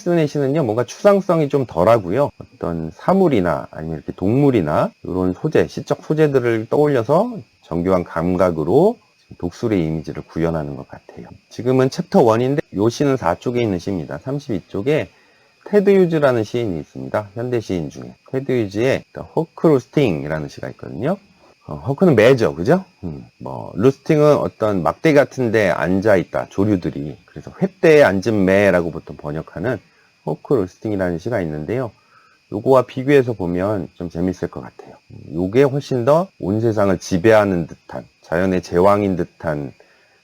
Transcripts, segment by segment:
테니스의 시는요, 뭔가 추상성이 좀 덜하고요. 어떤 사물이나 아니면 이렇게 동물이나 이런 소재, 시적 소재들을 떠올려서 정교한 감각으로 독수리의 이미지를 구현하는 것 같아요. 지금은 챕터 1인데 이 시는 4쪽에 있는 시입니다. 32쪽에 테드 유즈라는 시인이 있습니다. 현대 시인 중에. 테드 유즈의 허크 루스팅이라는 시가 있거든요. 허크는 매죠, 그죠? 루스팅은 어떤 막대 같은데 앉아있다, 조류들이. 그래서 횃대에 앉은 매라고 보통 번역하는 허크 루스팅이라는 시가 있는데요. 요거와 비교해서 보면 좀 재밌을 것 같아요. 요게 훨씬 더 온 세상을 지배하는 듯한, 자연의 제왕인 듯한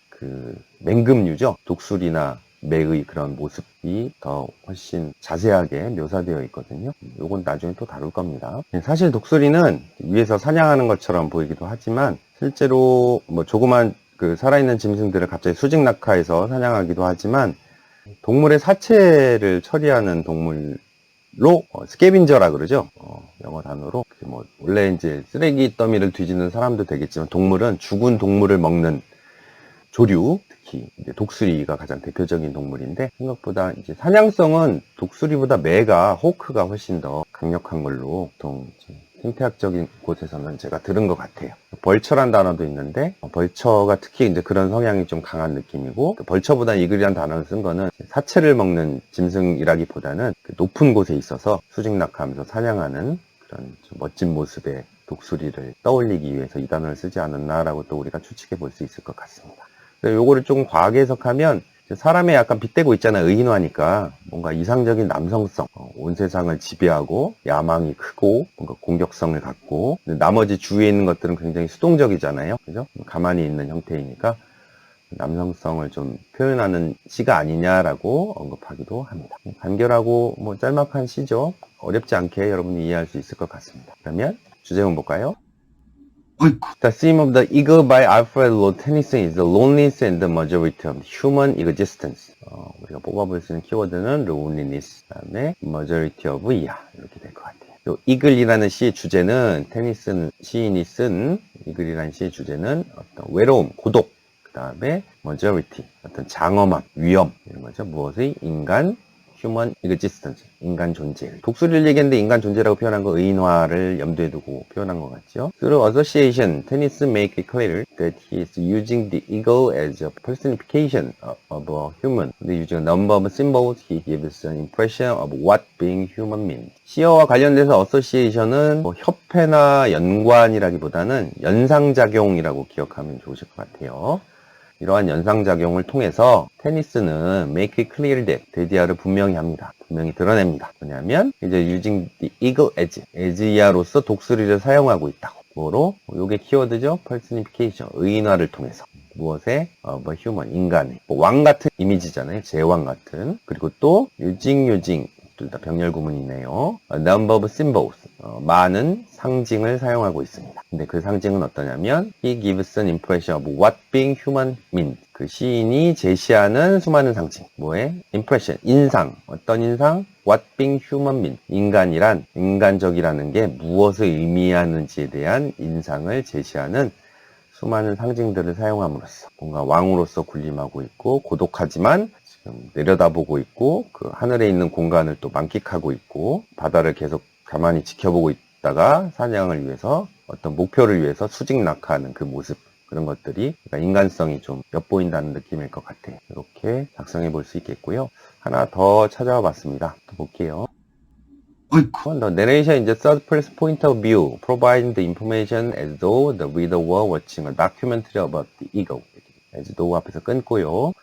그 맹금류죠. 독수리나 매의 그런 모습이 더 훨씬 자세하게 묘사되어 있거든요. 요건 나중에 또 다룰 겁니다. 사실 독수리는 위에서 사냥하는 것처럼 보이기도 하지만 실제로 뭐 조그만 그 살아있는 짐승들을 갑자기 수직 낙하해서 사냥하기도 하지만 동물의 사체를 처리하는 동물로 스캐빈저라 그러죠. 영어 단어로 뭐 원래 이제 쓰레기 더미를 뒤지는 사람도 되겠지만 동물은 죽은 동물을 먹는 조류, 특히 이제 독수리가 가장 대표적인 동물인데 생각보다 이제 사냥성은 독수리보다 매가 호크가 훨씬 더 강력한 걸로 보통 생태학적인 곳에서는 제가 들은 것 같아요. 벌처란 단어도 있는데 벌처가 특히 이제 그런 성향이 좀 강한 느낌이고 벌처보다 이글이란 단어를 쓴 거는 사체를 먹는 짐승이라기보다는 높은 곳에 있어서 수직 낙하하면서 사냥하는 그런 좀 멋진 모습의 독수리를 떠올리기 위해서 이 단어를 쓰지 않았나라고 또 우리가 추측해 볼 수 있을 것 같습니다. 요거를 조금 과하게 해석하면 사람에 약간 빗대고 있잖아요. 의인화니까 뭔가 이상적인 남성성, 온 세상을 지배하고 야망이 크고 뭔가 공격성을 갖고 나머지 주위에 있는 것들은 굉장히 수동적이잖아요. 그죠? 가만히 있는 형태이니까 남성성을 좀 표현하는 시가 아니냐라고 언급하기도 합니다. 간결하고 뭐 짤막한 시죠. 어렵지 않게 여러분이 이해할 수 있을 것 같습니다. 그러면 주제문 볼까요? The theme of the eagle by Alfred Lord Tennyson is the loneliness and the majority of human existence. 우리가 뽑아볼 수 있는 키워드는 loneliness, 그다음에 majority of yeah 이렇게 될 것 같아요. 또 eagle이라는 시의 주제는 테니슨 시인이 쓴 eagle이라는 시의 주제는 어떤 외로움, 고독, 그다음에 majority 어떤 장엄함, 위험 이런 거죠. 무엇의 인간 human existence, 인간 존재. 독수리를 얘기했는데 인간 존재라고 표현한 거 의인화를 염두에 두고 표현한 것 같죠. Through association, Tennyson make it clear that he is using the eagle as a personification of a human. Using a number of symbols, he gives an impression of what being human means. 시어와 관련돼서 association은 뭐 협회나 연관이라기보다는 연상작용이라고 기억하면 좋으실 것 같아요. 이러한 연상작용을 통해서 테니스는 make it clear that 대디아를 분명히 합니다. 분명히 드러냅니다. 뭐냐면 이제 using the eagle as 이하로서 독수리를 사용하고 있다고. 뭐로? 요게 키워드죠. personification, 의인화를 통해서. 무엇에? of a human, 인간의. 왕 같은 이미지잖아요. 제왕 같은. 그리고 또 using 둘 다 병렬 구문이네요. A number of symbols, 많은 상징을 사용하고 있습니다. 근데 그 상징은 어떠냐면 He gives an impression of what being human means. 그 시인이 제시하는 수많은 상징. 뭐에? impression, 인상. 어떤 인상? What being human means. 인간이란, 인간적이라는 게 무엇을 의미하는지에 대한 인상을 제시하는 수많은 상징들을 사용함으로써 뭔가 왕으로서 군림하고 있고 고독하지만 내려다보고 있고 그 하늘에 있는 공간을 또 만끽하고 있고 바다를 계속 가만히 지켜보고 있다가 사냥을 위해서 어떤 목표를 위해서 수직 낙하하는 그 모습, 그런 것들이 인간성이 좀 엿보인다는 느낌일 것 같아요. 이렇게 작성해 볼 수 있겠고요. 하나 더 찾아와 봤습니다. 또 볼게요. The narration in the third person point of view, providing the information as though the reader were watching a documentary about the eagle. as though 앞에서 끊고요.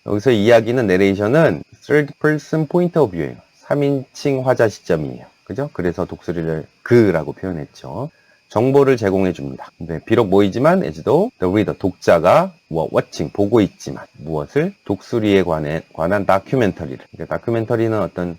여기서 이야기는 내레이션은 third person point of view예요. 3인칭 화자 시점이에요. 그죠? 그래서 독수리를 그라고 표현했죠. 정보를 제공해 줍니다. 근데 비록 모이지만 as though the reader, 독자가 watching, 보고 있지만 무엇을? 독수리에 관한 다큐멘터리를. 그러니까 다큐멘터리는 어떤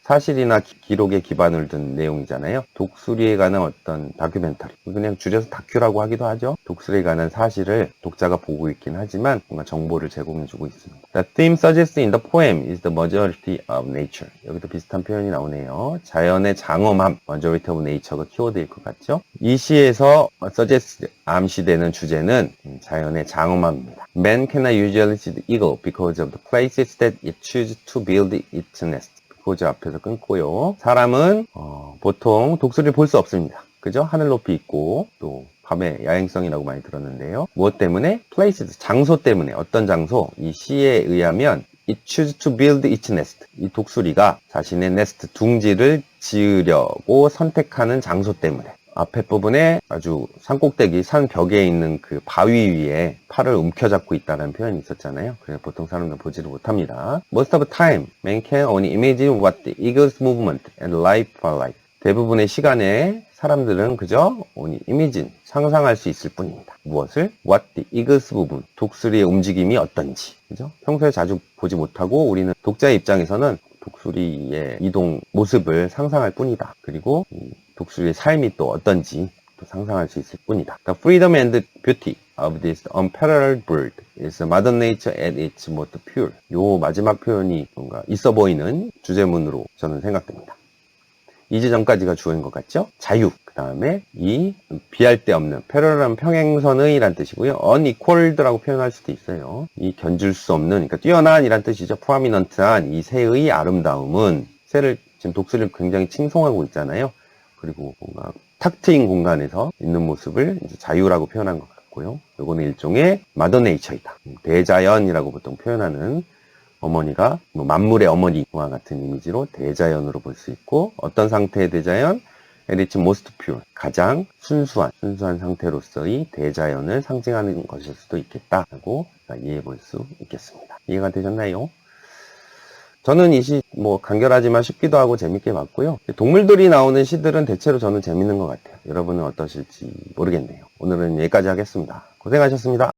사실이나 기록에 기반을 둔 내용이잖아요. 독수리에 관한 어떤 다큐멘터리, 그냥 줄여서 다큐라고 하기도 하죠. 독수리에 관한 사실을 독자가 보고 있긴 하지만 뭔가 정보를 제공해주고 있습니다. The theme suggested in the poem is the majority of nature. 여기도 비슷한 표현이 나오네요. 자연의 장엄함, majority of nature가 키워드일 것 같죠. 이 시에서 suggest, 암시되는 주제는 자연의 장엄함입니다. Man cannot usually see the eagle because of the places that it chooses to build its nest. because 앞에서 끊고요. 사람은 보통 독수리를 볼 수 없습니다. 그죠? 하늘 높이 있고 또 밤에 야행성이라고 많이 들었는데요. 무엇 때문에? places, 장소 때문에. 어떤 장소? 이 시에 의하면 it chooses to build its nest. 이 독수리가 자신의 네스트, 둥지를 지으려고 선택하는 장소 때문에. 앞에 부분에 아주 산꼭대기, 산 벽에 있는 그 바위 위에 팔을 움켜잡고 있다는 표현이 있었잖아요. 그래서 보통 사람들은 보지를 못합니다. Most of the time, man can only imagine what the eagle's movement and life are like. 대부분의 시간에 사람들은 그저 only imagine, 상상할 수 있을 뿐입니다. 무엇을? What the eagle's movement, 독수리의 움직임이 어떤지. 그죠? 평소에 자주 보지 못하고 우리는 독자의 입장에서는 독수리의 이동 모습을 상상할 뿐이다. 그리고 독수리의 삶이 또 어떤지 또 상상할 수 있을 뿐이다. The freedom and beauty of this unparalleled bird is modern nature at its most pure. 요 마지막 표현이 뭔가 있어 보이는 주제문으로 저는 생각됩니다. 2주 전까지가 주어인 것 같죠? 자유. 그 다음에 이 비할 데 없는, 패러렐한 평행선의 이란 뜻이고요. unequaled라고 표현할 수도 있어요. 이 견줄 수 없는, 그러니까 뛰어난 이란 뜻이죠. prominent한 이 새의 아름다움은, 새를 지금 독수리를 굉장히 칭송하고 있잖아요. 그리고 뭔가 탁 트인 공간에서 있는 모습을 이제 자유라고 표현한 것 같고요. 요거는 일종의 mother nature이다. 대자연이라고 보통 표현하는, 어머니가 만물의 어머니와 같은 이미지로 대자연으로 볼 수 있고, 어떤 상태의 대자연? at its most pure, 가장 순수한 상태로서의 대자연을 상징하는 것일 수도 있겠다라고 이해해 볼 수 있겠습니다. 이해가 되셨나요? 저는 이 시 간결하지만 쉽기도 하고 재밌게 봤고요. 동물들이 나오는 시들은 대체로 저는 재밌는 것 같아요. 여러분은 어떠실지 모르겠네요. 오늘은 여기까지 하겠습니다. 고생하셨습니다.